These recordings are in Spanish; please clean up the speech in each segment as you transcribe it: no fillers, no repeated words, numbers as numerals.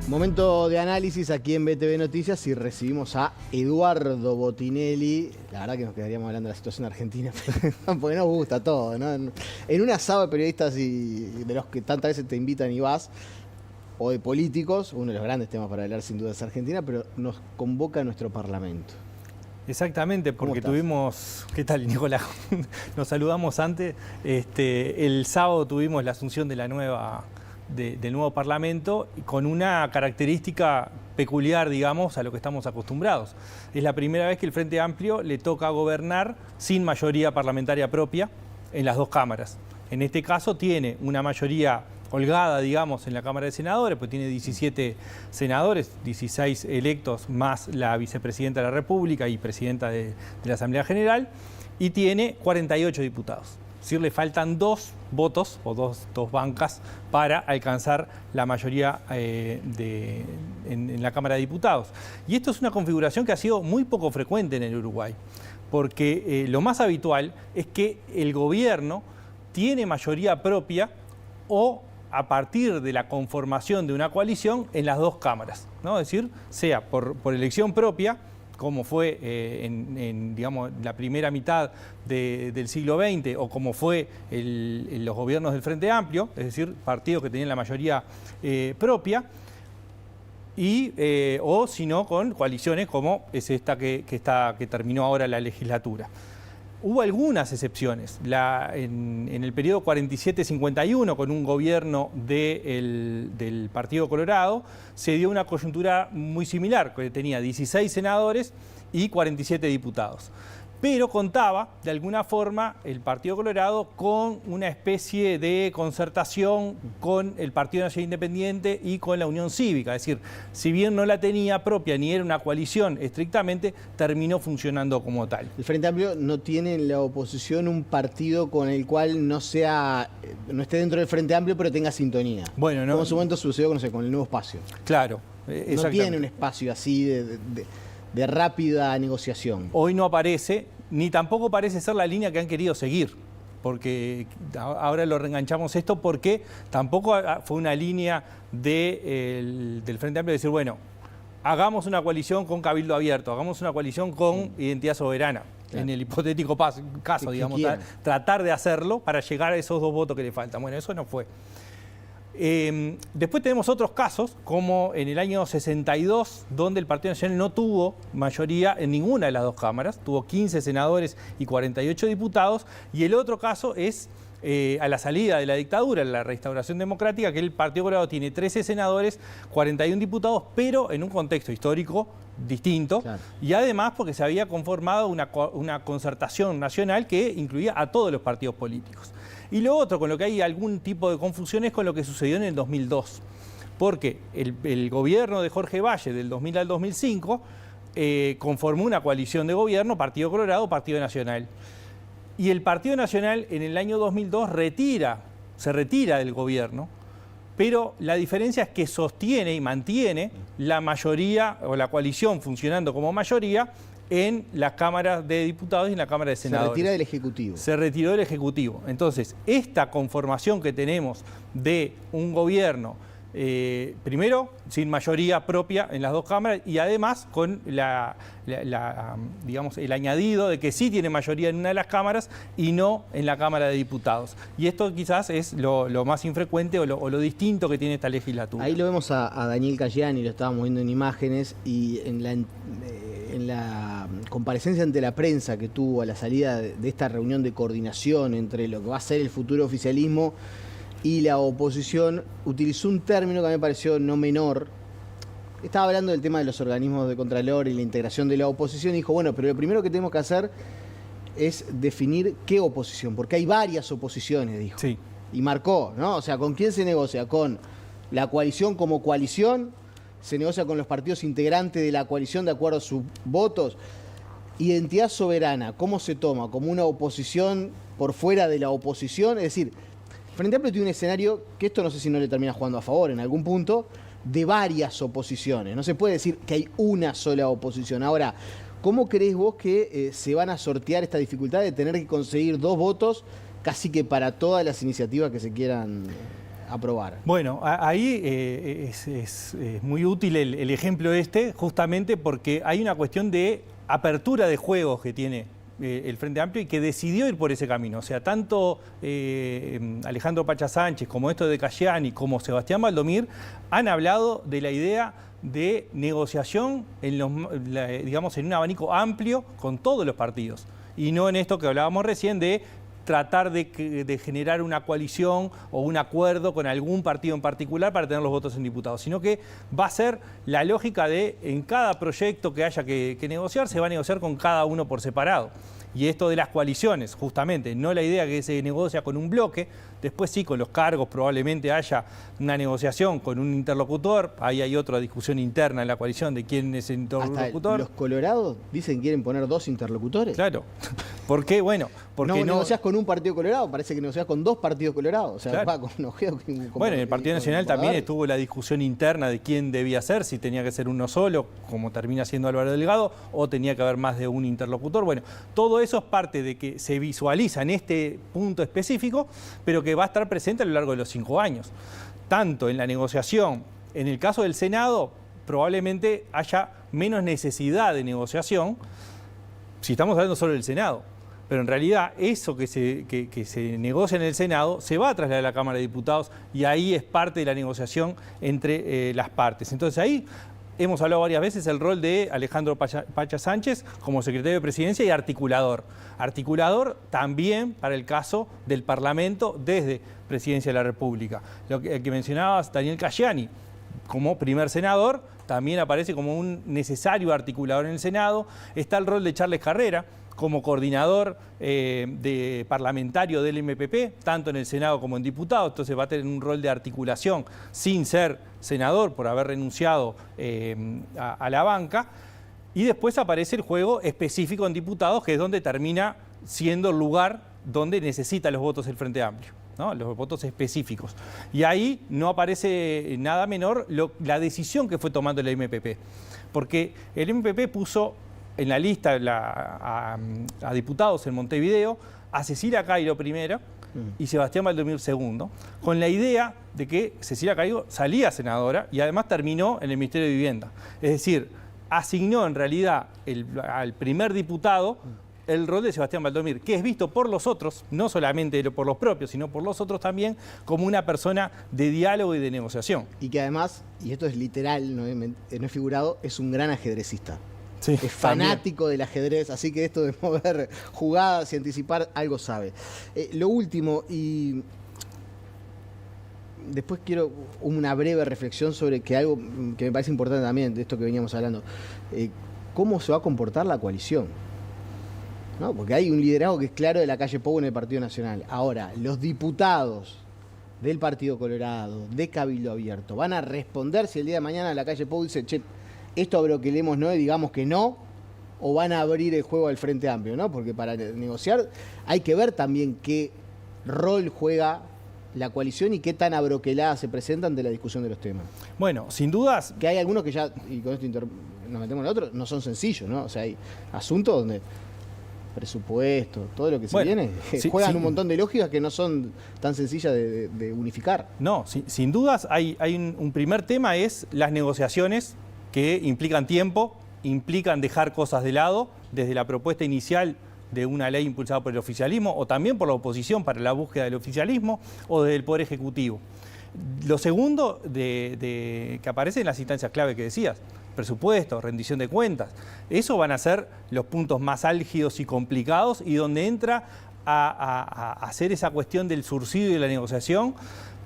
Momento de análisis aquí en BTV Noticias y recibimos a Eduardo Botinelli. La verdad que nos quedaríamos hablando de la situación argentina, porque nos gusta todo, ¿no? En un asado de periodistas y de los que tantas veces te invitan y vas, o de políticos, uno de los grandes temas para hablar sin duda es Argentina, pero nos convoca a nuestro Parlamento. Exactamente, porque tuvimos... ¿Qué tal, Nicolás? Nos saludamos antes. El sábado tuvimos la asunción de la del nuevo Parlamento con una característica peculiar, digamos, a lo que estamos acostumbrados. Es la primera vez que el Frente Amplio le toca gobernar sin mayoría parlamentaria propia en las dos cámaras. En este caso tiene una mayoría holgada, digamos, en la Cámara de Senadores, pues tiene 17 senadores, 16 electos, más la vicepresidenta de la República y presidenta de la Asamblea General, y tiene 48 diputados. Es decir, le faltan 2 votos o dos bancas para alcanzar la mayoría en la Cámara de Diputados. Y esto es una configuración que ha sido muy poco frecuente en el Uruguay, porque lo más habitual es que el gobierno tiene mayoría propia o a partir de la conformación de una coalición en las dos cámaras, ¿no? Es decir, sea por elección propia, como fue digamos, la primera mitad del siglo XX, o como fue los gobiernos del Frente Amplio, es decir, partidos que tenían la mayoría propia, o si no con coaliciones como es esta que terminó ahora la legislatura. Hubo algunas excepciones. En el periodo 47-51, con un gobierno del Partido Colorado, se dio una coyuntura muy similar, que tenía 16 senadores y 47 diputados. Pero contaba, de alguna forma, el Partido Colorado con una especie de concertación con el Partido Nacional Independiente y con la Unión Cívica. Es decir, si bien no la tenía propia ni era una coalición estrictamente, terminó funcionando como tal. El Frente Amplio no tiene en la oposición un partido con el cual no esté dentro del Frente Amplio, pero tenga sintonía. Bueno, no. Como en su momento sucedió con el Nuevo Espacio. Claro. No tiene un espacio así de rápida negociación. Hoy no aparece, ni tampoco parece ser la línea que han querido seguir, porque ahora lo reenganchamos esto, porque tampoco fue una línea del Frente Amplio de decir, bueno, hagamos una coalición con Cabildo Abierto, hagamos una coalición con Identidad Soberana, claro, en el hipotético caso, digamos, tratar de hacerlo para llegar a esos 2 votos que le faltan. Bueno, eso no fue. Después tenemos otros casos, como en el año 62, donde el Partido Nacional no tuvo mayoría en ninguna de las dos cámaras, tuvo 15 senadores y 48 diputados, y el otro caso es a la salida de la dictadura, la restauración democrática, que el Partido Colorado tiene 13 senadores, 41 diputados, pero en un contexto histórico distinto, claro, y además porque se había conformado una concertación nacional que incluía a todos los partidos políticos. Y lo otro, con lo que hay algún tipo de confusión, es con lo que sucedió en el 2002, porque el gobierno de Jorge Valle, del 2000 al 2005, conformó una coalición de gobierno, Partido Colorado, Partido Nacional. Y el Partido Nacional en el año 2002 se retira del gobierno, pero la diferencia es que sostiene y mantiene la mayoría, o la coalición funcionando como mayoría, en las cámaras de diputados y en la Cámara de Senadores. Se retira del Ejecutivo. Se retiró del Ejecutivo. Entonces, esta conformación que tenemos de un gobierno, primero, sin mayoría propia en las dos cámaras, y además con digamos, el añadido de que sí tiene mayoría en una de las cámaras y no en la Cámara de Diputados. Y esto quizás es lo más infrecuente o lo distinto que tiene esta legislatura. Ahí lo vemos a Daniel Cayani, lo estábamos viendo en imágenes, y en la comparecencia ante la prensa que tuvo a la salida de esta reunión de coordinación entre lo que va a ser el futuro oficialismo y la oposición, utilizó un término que a mí me pareció no menor. Estaba hablando del tema de los organismos de Contralor y la integración de la oposición, y dijo, bueno, pero lo primero que tenemos que hacer es definir qué oposición, porque hay varias oposiciones, dijo. Sí. Y marcó, ¿no? O sea, ¿con quién se negocia? Con la coalición como coalición, se negocia con los partidos integrantes de la coalición de acuerdo a sus votos. Identidad soberana, ¿cómo se toma? ¿Como una oposición por fuera de la oposición? Es decir, Frente Amplio tiene un escenario que esto no sé si no le termina jugando a favor en algún punto, de varias oposiciones. No se puede decir que hay una sola oposición. Ahora, ¿cómo crees vos que se van a sortear esta dificultad de tener que conseguir 2 votos casi que para todas las iniciativas que se quieran aprobar. Bueno, ahí es muy útil el ejemplo justamente porque hay una cuestión de apertura de juegos que tiene el Frente Amplio y que decidió ir por ese camino. O sea, tanto Alejandro Pacha Sánchez como esto de Casciani como Sebastián Baldomir han hablado de la idea de negociación digamos, en un abanico amplio con todos los partidos. Y no en esto que hablábamos recién de tratar de generar una coalición o un acuerdo con algún partido en particular para tener los votos en diputados, sino que va a ser la lógica de en cada proyecto que haya que negociar, se va a negociar con cada uno por separado. Y esto de las coaliciones, justamente, no la idea que se negocia con un bloque, después sí, con los cargos probablemente haya una negociación con un interlocutor, ahí hay otra discusión interna en la coalición de quién es el interlocutor. Hasta los colorados dicen que quieren poner 2 interlocutores. Claro. ¿Por qué? Bueno, porque no negociás con un partido colorado, parece que negociás con 2 partidos colorados. O sea, claro. Va con Ojeo. Bueno, en el Partido Nacional también estuvo la discusión interna de quién debía ser, si tenía que ser uno solo, como termina siendo Álvaro Delgado, o tenía que haber más de un interlocutor. Bueno, todo eso es parte de que se visualiza en este punto específico, pero que va a estar presente a lo largo de los 5 años. Tanto en la negociación, en el caso del Senado, probablemente haya menos necesidad de negociación, si estamos hablando solo del Senado. Pero en realidad eso que se negocia en el Senado se va a trasladar a la Cámara de Diputados y ahí es parte de la negociación entre las partes. Entonces ahí hemos hablado varias veces el rol de Alejandro Pacha Sánchez como secretario de Presidencia y articulador. Articulador también para el caso del Parlamento desde Presidencia de la República. Lo que mencionabas, Daniel Casciani, como primer senador, también aparece como un necesario articulador en el Senado. Está el rol de Charles Carrera, como coordinador parlamentario del MPP, tanto en el Senado como en diputados, entonces va a tener un rol de articulación sin ser senador por haber renunciado a la banca. Y después aparece el juego específico en diputados, que es donde termina siendo el lugar donde necesita los votos el Frente Amplio, ¿no? Los votos específicos. Y ahí no aparece nada menor la decisión que fue tomando el MPP, porque el MPP puso en la lista a diputados en Montevideo a Cecilia Cairo primero y Sebastián Baldomir segundo, con la idea de que Cecilia Cairo salía senadora y además terminó en el Ministerio de Vivienda. Es decir, asignó en realidad al primer diputado el rol de Sebastián Baldomir, que es visto por los otros, no solamente por los propios, sino por los otros también, como una persona de diálogo y de negociación. Y que además, y esto es literal, no es figurado, es un gran ajedrecista. Sí, es fanático del ajedrez, así que esto de mover jugadas y anticipar, algo sabe. Lo último, y después quiero una breve reflexión sobre algo que me parece importante también, de esto que veníamos hablando. ¿Cómo se va a comportar la coalición? ¿No? Porque hay un liderazgo que es claro de la calle Pou en el Partido Nacional. Ahora, los diputados del Partido Colorado, de Cabildo Abierto, van a responder si el día de mañana la calle Pou dice, che, esto abroquelemos no y digamos que no, o van a abrir el juego al Frente Amplio, ¿no? Porque para negociar hay que ver también qué rol juega la coalición y qué tan abroquelada se presenta ante la discusión de los temas. Bueno, sin dudas. Que hay algunos que ya, y con esto nos metemos en el otro, no son sencillos, ¿no? O sea, hay asuntos donde presupuesto, todo lo que se viene, juegan un montón de lógicas que no son tan sencillas de unificar. No, sin dudas hay un primer tema, es las negociaciones que implican tiempo, implican dejar cosas de lado, desde la propuesta inicial de una ley impulsada por el oficialismo o también por la oposición para la búsqueda del oficialismo o desde el Poder Ejecutivo. Lo segundo que aparece en las instancias clave que decías, presupuesto, rendición de cuentas, eso van a ser los puntos más álgidos y complicados y donde entra a hacer esa cuestión del surcido y de la negociación.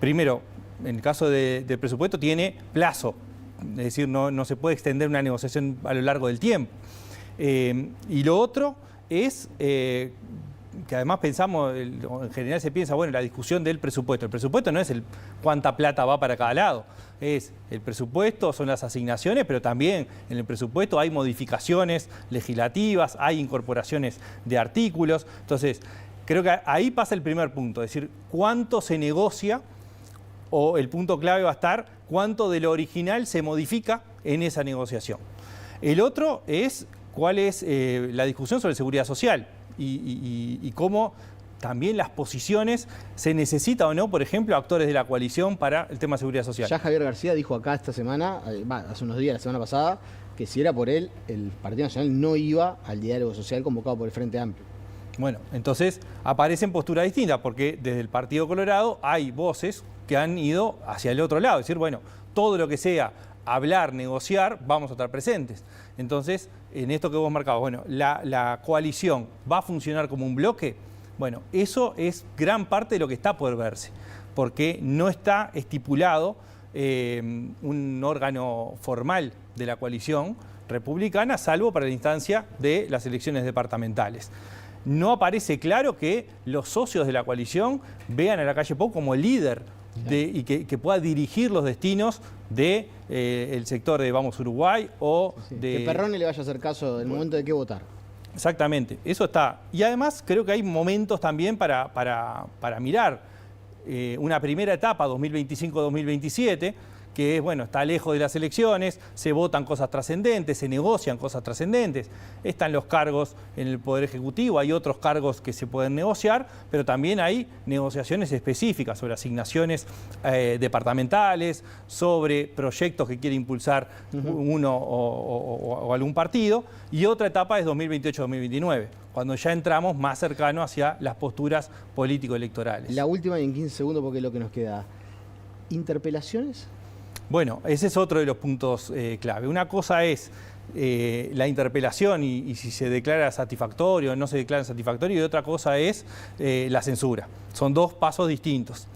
Primero, en el caso del presupuesto tiene plazo, es decir, no se puede extender una negociación a lo largo del tiempo. Y lo otro es que además pensamos, en general se piensa, bueno, la discusión del presupuesto. El presupuesto no es el cuánta plata va para cada lado, es el presupuesto, son las asignaciones, pero también en el presupuesto hay modificaciones legislativas, hay incorporaciones de artículos. Entonces, creo que ahí pasa el primer punto, es decir, cuánto se negocia, o el punto clave va a estar cuánto de lo original se modifica en esa negociación. El otro es cuál es la discusión sobre seguridad social y cómo también las posiciones, se necesita o no, por ejemplo, actores de la coalición para el tema de seguridad social. Ya Javier García dijo acá esta semana, hace unos días, la semana pasada, que si era por él, el Partido Nacional no iba al diálogo social convocado por el Frente Amplio. Bueno, entonces aparecen posturas distintas, porque desde el Partido Colorado hay voces que han ido hacia el otro lado, es decir, bueno, todo lo que sea hablar, negociar, vamos a estar presentes. Entonces, en esto que vos marcabas, bueno, la coalición va a funcionar como un bloque. Bueno, eso es gran parte de lo que está por verse, porque no está estipulado un órgano formal de la coalición republicana, salvo para la instancia de las elecciones departamentales. No aparece claro que los socios de la coalición vean a Lacalle Pou como el líder y que pueda dirigir los destinos del sector de Vamos Uruguay o de... Que Perrone le vaya a hacer caso en el momento de qué votar. Exactamente, eso está. Y además creo que hay momentos también para mirar una primera etapa, 2025-2027, que es, bueno, está lejos de las elecciones, se votan cosas trascendentes, se negocian cosas trascendentes, están los cargos en el Poder Ejecutivo, hay otros cargos que se pueden negociar, pero también hay negociaciones específicas sobre asignaciones departamentales, sobre proyectos que quiere impulsar uno o algún partido, y otra etapa es 2028-2029, cuando ya entramos más cercano hacia las posturas político-electorales. La última y en 15 segundos porque es lo que nos queda. ¿Interpelaciones? Bueno, ese es otro de los puntos clave. Una cosa es la interpelación y si se declara satisfactorio o no se declara satisfactorio, y otra cosa es la censura. Son dos pasos distintos.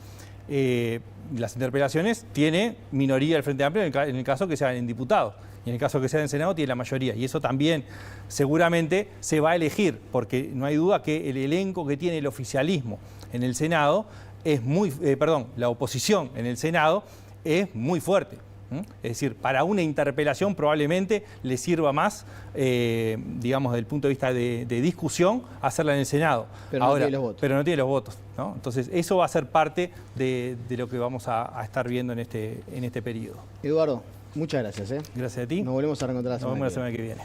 Las interpelaciones tiene minoría del Frente Amplio en el caso que sean en diputados. Y en el caso que sea en Senado tiene la mayoría. Y eso también seguramente se va a elegir, porque no hay duda que el elenco que tiene el oficialismo en el Senado es muy, la oposición en el Senado es muy fuerte. Es decir, para una interpelación probablemente le sirva más, digamos, desde el punto de vista de discusión, hacerla en el Senado. Pero ahora, no tiene los votos. Pero no tiene los votos, ¿no? Entonces, eso va a ser parte de lo que vamos a estar viendo en este periodo. Eduardo, muchas gracias. Gracias a ti. Nos volvemos a reencontrar la semana que viene.